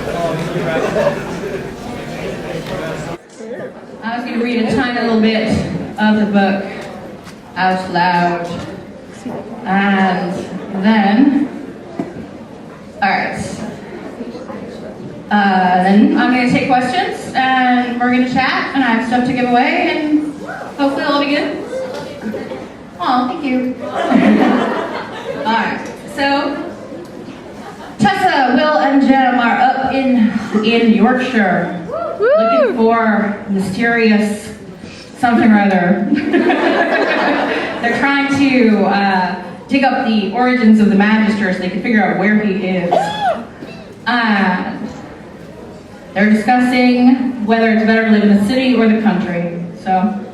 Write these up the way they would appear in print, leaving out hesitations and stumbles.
I was going to read a tiny little bit of the book out loud. And then, alright. Then I'm going to take questions, and we're going to chat, and I have stuff to give away, and hopefully it'll be good. Oh, thank you. Alright, so Tessa, Will, and Jem are up in Yorkshire looking for mysterious something or other. They're trying to dig up the origins of the Magister so they can figure out where he is. And they're discussing whether it's better to live in the city or the country. So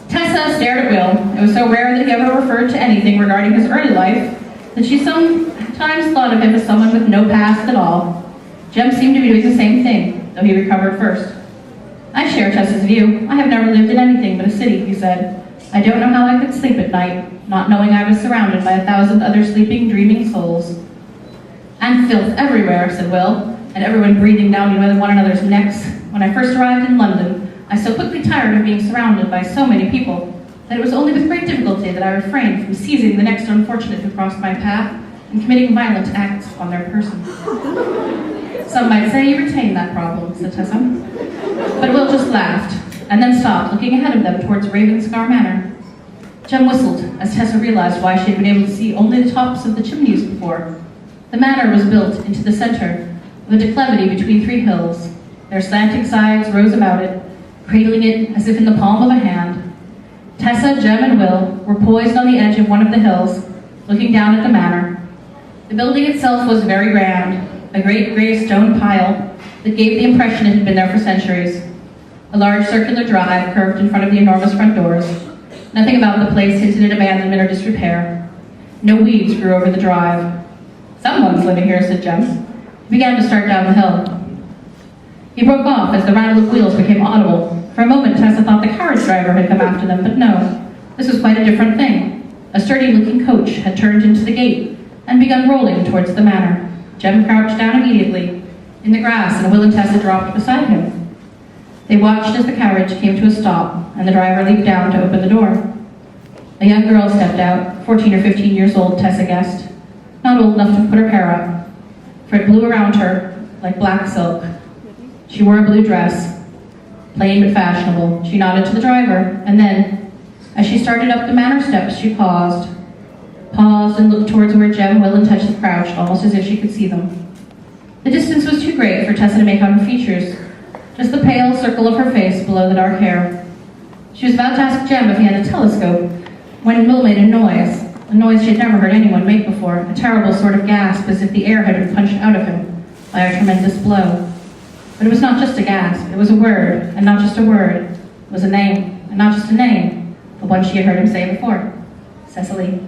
Tessa stared at Will. It was so rare that he ever referred to anything regarding his early life that she sometimes thought of him as someone with no past at all. Jem seemed to be doing the same thing, though he recovered first. I share Tessa's view. I have never lived in anything but a city, he said. I don't know how I could sleep at night, not knowing I was surrounded by 1,000 other sleeping, dreaming souls. And filth everywhere, said Will, and everyone breathing down one another's necks. When I first arrived in London, I so quickly tired of being surrounded by so many people that it was only with great difficulty that I refrained from seizing the next unfortunate who crossed my path and committing violent acts on their person. Some might say you retain that problem, said Tessa. But Will just laughed, and then stopped, looking ahead of them towards Ravenscar Manor. Jem whistled as Tessa realized why she had been able to see only the tops of the chimneys before. The manor was built into the center of a declivity between 3 hills. Their slanting sides rose about it, cradling it as if in the palm of a hand. Tessa, Jem, and Will were poised on the edge of one of the hills, looking down at the manor. The building itself was very grand, a great gray stone pile that gave the impression it had been there for centuries. A large circular drive curved in front of the enormous front doors. Nothing about the place hinted at abandonment or disrepair. No weeds grew over the drive. Someone's living here, said Jem. He began to start down the hill. He broke off as the rattle of wheels became audible. For a moment, Tessa thought the carriage driver had come after them, but no. This was quite a different thing. A sturdy-looking coach had turned into the gate and begun rolling towards the manor. Jem crouched down immediately in the grass, and Will and Tessa dropped beside him. They watched as the carriage came to a stop, and the driver leaped down to open the door. A young girl stepped out, 14 or 15 years old, Tessa guessed. Not old enough to put her hair up, for it blew around her like black silk. She wore a blue dress, plain but fashionable. She nodded to the driver, and then, as she started up the manor steps, she paused and looked towards where Jem, Will, and Tessa crouched, almost as if she could see them. The distance was too great for Tessa to make out her features, just the pale circle of her face below the dark hair. She was about to ask Jem if he had a telescope, when Will made a noise she had never heard anyone make before, a terrible sort of gasp as if the air had been punched out of him by a tremendous blow. But it was not just a gasp, it was a word, and not just a word. It was a name, and not just a name, but one she had heard him say before. Cecily.